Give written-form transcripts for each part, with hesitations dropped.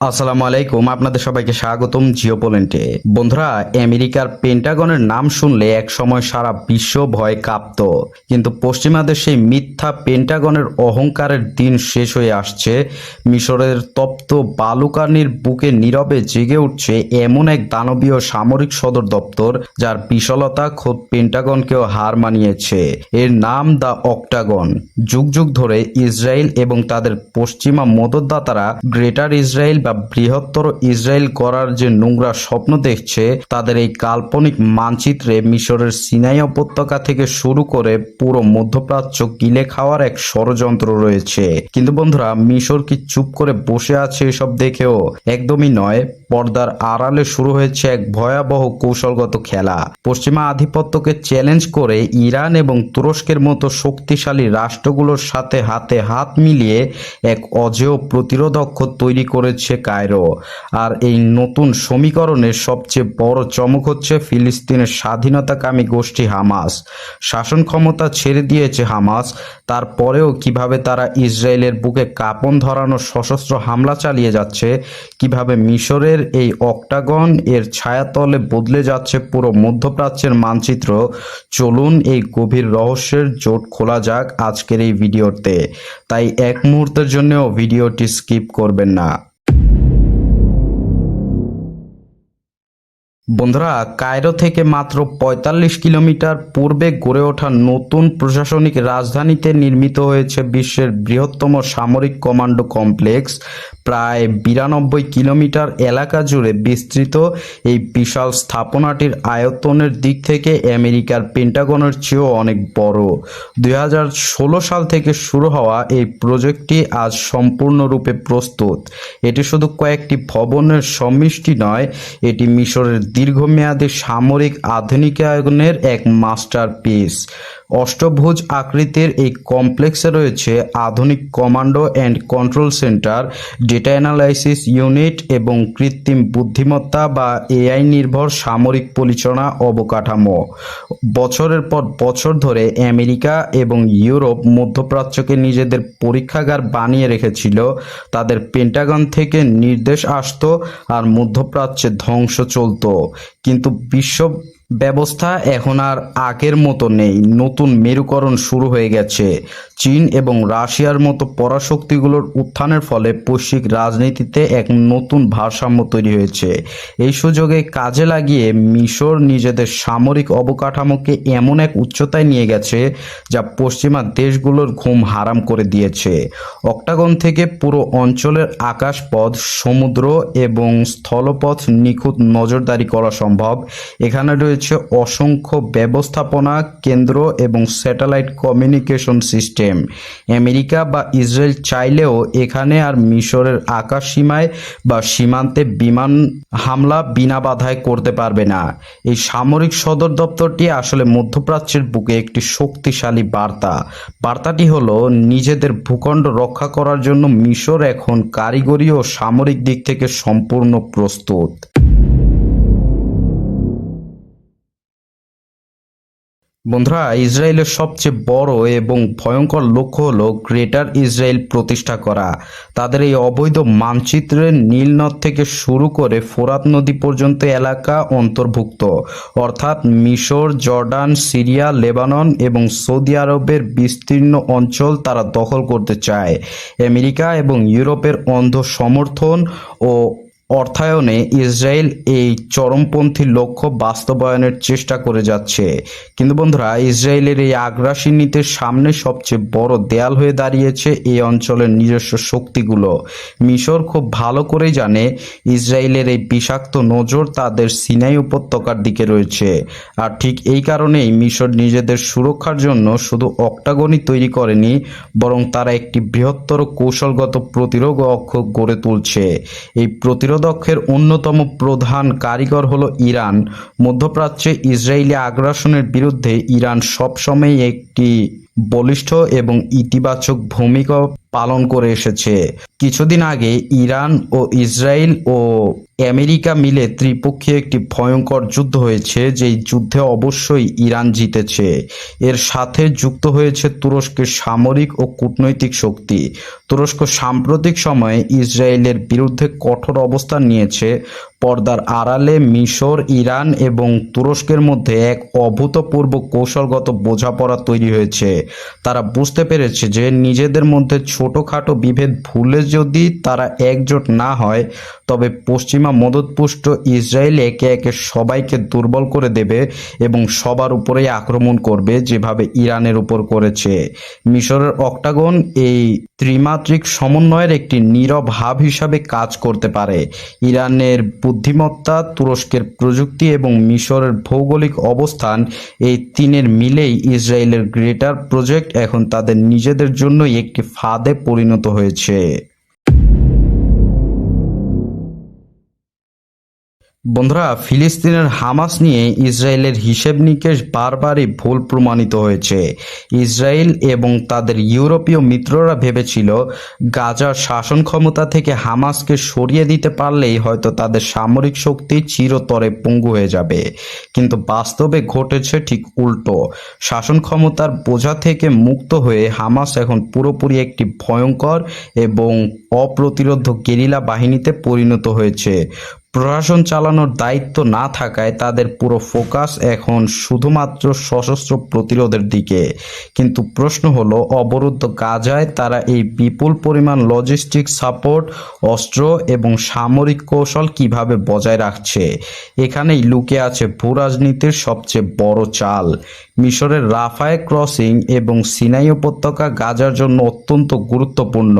আসসালামু আলাইকুম, আপনাদের সবাইকে স্বাগতম জিওপয়েন্টে। বন্ধুরা, আমেরিকার পেন্টাগনের নাম শুনলে এক সময় সারা বিশ্ব ভয়ে কাঁপত, কিন্তু পশ্চিমাদের সেই মিথ্যা পেন্টাগনের অহংকারের দিন শেষ হয়ে আসছে। মিশরের তপ্ত বালুকানির বুকে নীরবে জেগে উঠছে এমন এক দানবীয় সামরিক সদর দপ্তর, যার বিশালতা খোদ পেন্টাগনকেও হার মানিয়েছে। এর নাম দ্য অক্টাগন। যুগ যুগ ধরে ইসরায়েল এবং তাদের পশ্চিমা মদতদাতারা গ্রেটার ইসরায়েল বা বৃহত্তর ইসরায়েল করার যে নোংরা স্বপ্ন দেখছে, তাদের এই কাল্পনিক মানচিত্রে মিশরের সিনাই উপত্যকা থেকে শুরু করে পুরো মধ্যপ্রাচ্য গিলে খাওয়ার এক ষড়যন্ত্র রয়েছে। কিন্তু বন্ধুরা, মিশর কি চুপ করে বসে আছে এসব দেখেও? একদমই নয়। পর্দার আড়ালে শুরু হয়েছে এক ভয়াবহ কৌশলগত খেলা। পশ্চিমা আধিপত্যকে চ্যালেঞ্জ করে ইরান এবং তুরস্কের মতো শক্তিশালী রাষ্ট্রগুলোর সাথে হাতে হাত মিলিয়ে এক অজেয় প্রতিরোধক তৈরি করেছে কায়রো। আর এই নতুন সমীকরণের সবচেয়ে বড় চমক হচ্ছে ফিলিস্তিনের স্বাধীনতাকামী গোষ্ঠী হামাস। শাসন ক্ষমতা ছেড়ে দিয়েছে হামাস, তারপরেও কিভাবে তারা ইসরায়েলের বুকে কাঁপন ধরানো সশস্ত্র হামলা চালিয়ে যাচ্ছে, কিভাবে মিশরের এই অক্টাগন এর ছায়াতলে বদলে যাচ্ছে পুরো মধ্যপ্রাচ্যের মানচিত্র। চলুন এই গভীর রহস্যের জোট খোলা যাক আজকের এই ভিডিওতে। তাই এক মুহূর্তের জন্যও ভিডিওটি স্কিপ করবেন না। বন্ধুরা, কায়রো থেকে মাত্র ৪৫ কিলোমিটার পূর্বে গড়ে ওঠা নতুন প্রশাসনিক রাজধানীতে নির্মিত হয়েছে বিশ্বের বৃহত্তম সামরিক কমান্ডো কমপ্লেক্স। প্রায় ৯২ কিলোমিটার এলাকা জুড়ে বিস্তৃত এই বিশাল স্থাপনাটির আয়তনের দিক থেকে আমেরিকার পেন্টাগনের চেয়েও অনেক বড়। ২০১৬ সাল থেকে শুরু হওয়া এই প্রজেক্টটি আজ সম্পূর্ণরূপে প্রস্তুত। এটি শুধু কয়েকটি ভবনের সমষ্টি নয়, এটি মিশরের দীর্ঘমেয়াদী সামরিক আধুনিকায়নের এক মাস্টারপিস। অষ্টভুজ আকৃতির এই কমপ্লেক্সে রয়েছে আধুনিক commando and control centre, data analysis unit এবং কৃত্রিম বুদ্ধিমত্তা বা এআই নির্ভর সামরিক পরিচালনা অবকাঠামো। বছরের পর বছর ধরে আমেরিকা এবং ইউরোপ মধ্যপ্রাচ্যকে নিজেদের পরীক্ষাগার বানিয়ে রেখেছিল। তাদের পেন্টাগন থেকে নির্দেশ আসতো আর মধ্যপ্রাচ্যে ধ্বংস চলতো। কিন্তু বিশ্ব ব্যবস্থা এখন আর আগের মতো নেই। নতুন মেরুকরণ শুরু হয়ে গেছে। চীন এবং রাশিয়ার মতো পরাশক্তিগুলোর উত্থানের ফলে বৈশ্বিক রাজনীতিতে এক নতুন ভারসাম্য তৈরি হয়েছে। এই সুযোগে কাজে লাগিয়ে মিশর নিজেদের সামরিক অবকাঠামোকে এমন এক উচ্চতায় নিয়ে গেছে যা পশ্চিমা দেশগুলোর ঘুম হারাম করে দিয়েছে। অক্টাগন থেকে পুরো অঞ্চলের আকাশপথ, সমুদ্র এবং স্থলপথ নিখুঁত নজরদারি করা সম্ভব। এখানে রয়েছে অসংখ্য ব্যবস্থাপনা কেন্দ্র এবং স্যাটেলাইট কমিউনিকেশন সিস্টেম। আমেরিকা বা ইসরায়েল চাইলেও এখানে আর মিশরের আকাশ সীমায় বা সীমান্তে বিমান হামলা বিনা বাধায় করতে পারবে না। এই সামরিক সদর দপ্তরটি আসলে মধ্যপ্রাচ্যের বুকে একটি শক্তিশালী বার্তা। বার্তাটি হলো, নিজেদের ভূখণ্ড রক্ষা করার জন্য মিশর এখন কারিগরি ও সামরিক দিক থেকে সম্পূর্ণ প্রস্তুত। বন্ধুরা, ইসরায়েলের সবচেয়ে বড় এবং ভয়ঙ্কর লক্ষ্য হলো গ্রেটার ইসরায়েল প্রতিষ্ঠা করা। তাদের এই অবৈধ মানচিত্রের নীল নদ থেকে শুরু করে ফোরাত নদী পর্যন্ত এলাকা অন্তর্ভুক্ত, অর্থাৎ মিশর, জর্ডান, সিরিয়া, লেবানন এবং সৌদি আরবের বিস্তীর্ণ অঞ্চল তারা দখল করতে চায়। আমেরিকা এবং ইউরোপের অন্ধ সমর্থন ও অর্থায়নে ইসরায়েল এই চরমপন্থী লক্ষ্য বাস্তবায়নের চেষ্টা করে যাচ্ছে। কিন্তু বন্ধুরা, ইসরায়েলের এই আগ্রাসী নীতির সামনে সবচেয়ে বড় দেয়াল হয়ে দাঁড়িয়েছে এই অঞ্চলের নিজস্ব শক্তিগুলো। মিশর খুব ভালো করেই জানে ইসরায়েলের এই বিষাক্ত নজর তাদের সিনাই উপত্যকার দিকে রয়েছে। আর ঠিক এই কারণেই মিশর নিজেদের সুরক্ষার জন্য শুধু অক্টাগনই তৈরি করেনি, বরং তারা একটি বৃহত্তর কৌশলগত প্রতিরোধ অক্ষ গড়ে তুলছে। এই প্রতিরোধকের অন্যতম প্রধান কারিগর হলো ইরান। মধ্যপ্রাচ্যে ইসরায়েলি আগ্রাসনের বিরুদ্ধে ইরান সবসময় একটি বলিষ্ঠ এবং ইতিবাচক ভূমিকা পালন করে এসেছে। কিছুদিন আগে ইরান ও ইসরায়েল ও আমেরিকা মিলে ত্রিপক্ষীয় একটি ভয়ঙ্কর যুদ্ধ হয়েছে, যেই যুদ্ধে অবশ্যই ইরান জিতেছে। এর সাথে যুক্ত হয়েছে তুরস্কের সামরিক ও কূটনৈতিক শক্তি। তুরস্ক সাম্প্রতিক সময়ে ইসরায়েলের বিরুদ্ধে কঠোর অবস্থান নিয়েছে। পর্দার আড়ালে মিশর, ইরান এবং তুরস্কের মধ্যে এক অভূতপূর্ব কৌশলগত বোঝাপড়া তৈরি হয়েছে। তারা বুঝতে পেরেছে যে নিজেদের মধ্যে ছোটখাটো বিভেদ ভুলে যদি তারা একজোট না হয়, তবে পশ্চিমা মদতপুষ্ট ইসরায়েল একে একে সবাইকে দুর্বল করে দেবে এবং সবার উপরেই আক্রমণ করবে, যেভাবে ইরানের উপর করেছে। মিশরের অক্টাগন এই ত্রিমাত্রিক সমন্বয়ের একটি নীরব হাব হিসাবে কাজ করতে পারে। ইরানের বুদ্ধিমত্তা, তুরস্কের প্রযুক্তি এবং মিশরের ভৌগোলিক অবস্থান, এই তিনের মিলেই ইসরায়েলের গ্রেটার প্রজেক্ট এখন তাদের নিজেদের জন্যই একটি ফাঁদে পরিণত হয়েছে। বন্ধুরা, ফিলিস্তিনের হামাস নিয়ে ইসরায়েলের হিসেব নিকেশ বারবারই ভুল প্রমাণিত হয়েছে। ইসরায়েল এবং তাদের ইউরোপীয় মিত্ররা ভেবেছিল গাজার শাসন ক্ষমতা থেকে হামাসকে সরিয়ে দিতে পারলেই হয়তো তাদের সামরিক শক্তি চিরতরে পঙ্গু হয়ে যাবে। কিন্তু বাস্তবে ঘটেছে ঠিক উল্টো। শাসন ক্ষমতার বোঝা থেকে মুক্ত হয়ে হামাস এখন পুরোপুরি একটি ভয়ঙ্কর এবং অপ্রতিরোধ গেরিলা বাহিনীতে পরিণত হয়েছে। প্রশাসন চালানোর দায়িত্ব না থাকায় তাদের পুরো ফোকাস এখন শুধুমাত্র সশস্ত্র প্রতিরোধের দিকে। কিন্তু প্রশ্ন হলো, অবরুদ্ধ গাজায় তারা এই বিপুল পরিমাণ লজিস্টিক সাপোর্ট, অস্ত্র এবং সামরিক কৌশল কিভাবে বজায় রাখছে? এখানেই লুকিয়ে আছে ভূরাজনীতির সবচেয়ে বড় চাল। মিশরের রাফায় ক্রসিং এবং সিনাই উপত্যকা গাজার জন্য অত্যন্ত গুরুত্বপূর্ণ।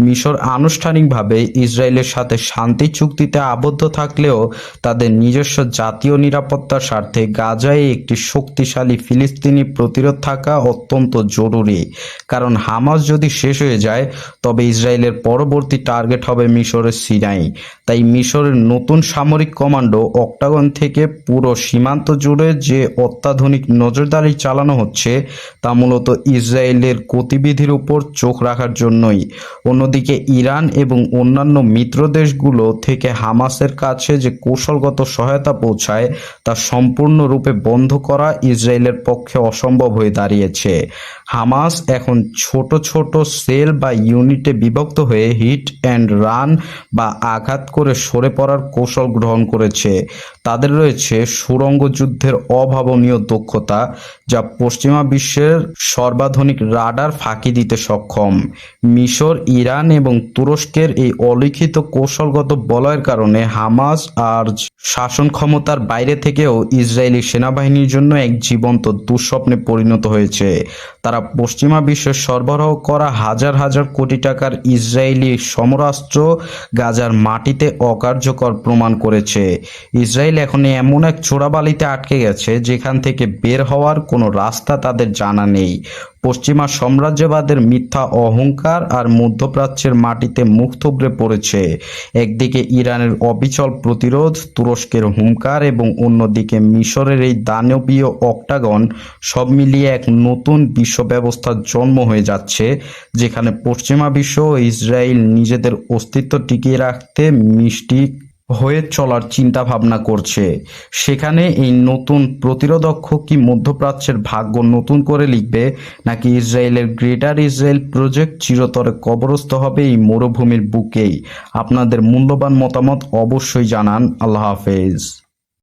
মিশর আনুষ্ঠানিকভাবে ইসরায়েলের সাথে শান্তি চুক্তিতে আবদ্ধ থাকলেও তাদের নিজস্ব জাতীয় নিরাপত্তার স্বার্থে গাজায় একটি শক্তিশালী ফিলিস্তিনি প্রতিরোধ থাকা অত্যন্ত জরুরি। কারণ হামাস যদি শেষ হয়ে যায়, তবে ইসরায়েলের পরবর্তী টার্গেট হবে মিশরের সিনাই। তাই মিশরের নতুন সামরিক কমান্ডো অক্টাগন থেকে পুরো সীমান্ত জুড়ে যে অত্যাধুনিক নজরদারি চালানো হচ্ছে, তা মূলত ইসরায়েলের গতিবিধির উপর চোখ রাখার জন্যই। অন্যদিকে ইরান এবং অন্যান্য মিত্র দেশগুলো থেকে হামাসের কাছে যে কৌশলগত সহায়তা পৌঁছায়, তা সম্পূর্ণরূপে বন্ধ করা ইসরায়েলের পক্ষে অসম্ভব হয়ে দাঁড়িয়েছে। হামাস এখন ছোট ছোট সেল বা ইউনিটে বিভক্ত হয়ে হিট অ্যান্ড রান বা আঘাত করে সরে পড়ার কৌশল গ্রহণ করেছে। তাদের রয়েছে সুড়ঙ্গ যুদ্ধের অভাবনীয় দক্ষতা, যা পশ্চিমা বিশ্বের সর্বাধুনিক রাডার ফাঁকি দিতে সক্ষম। মিশর, ইরান এবং তুরস্কের এই অলিখিত কৌশলগত বলয়ের কারণে হামাস আর শাসন ক্ষমতার বাইরে থেকেও ইসরায়েলি সেনাবাহিনীর জন্য এক জীবন্ত দুঃস্বপ্নে পরিণত হয়েছে। তারা পশ্চিমা বিশ্বের সরবরাহ করা হাজার হাজার কোটি টাকার ইসরায়েলি সমরাস্ত্র গাজার মাটিতে অকার্যকর প্রমাণ করেছে। ইসরায়েল এখন এমন এক চোরাবালিতে আটকে গেছে, যেখান থেকে বের হওয়ার কোনো রাস্তা তাদের জানা নেই। পশ্চিমা সাম্রাজ্যবাদের মিথ্যা অহংকার আর মধ্যপ্রাচ্যের মাটিতে মুখ থুবড়ে পড়েছে। একদিকে ইরানের অবিচল প্রতিরোধ, তুরস্কের হুঙ্কার এবং অন্যদিকে মিশরের এই দানবীয় অক্টাগন, সব মিলিয়ে এক নতুন বিশ্ব ব্যবস্থার জন্ম হয়ে যাচ্ছে, যেখানে পশ্চিমা বিশ্ব ও ইসরায়েল নিজেদের অস্তিত্ব টিকিয়ে রাখতে মিষ্টি হয়ে চলার চিন্তা ভাবনা করছে। সেখানে এই নতুন প্রতিরোধক্ষ কি মধ্যপ্রাচ্যের ভাগ্য নতুন করে লিখবে, নাকি ইসরায়েলের গ্রেটার ইসরায়েল প্রজেক্ট চিরতরে কবরস্থ হবে এই মরুভূমির বুকেই? আপনাদের মূল্যবান মতামত অবশ্যই জানান। আল্লাহ হাফেজ।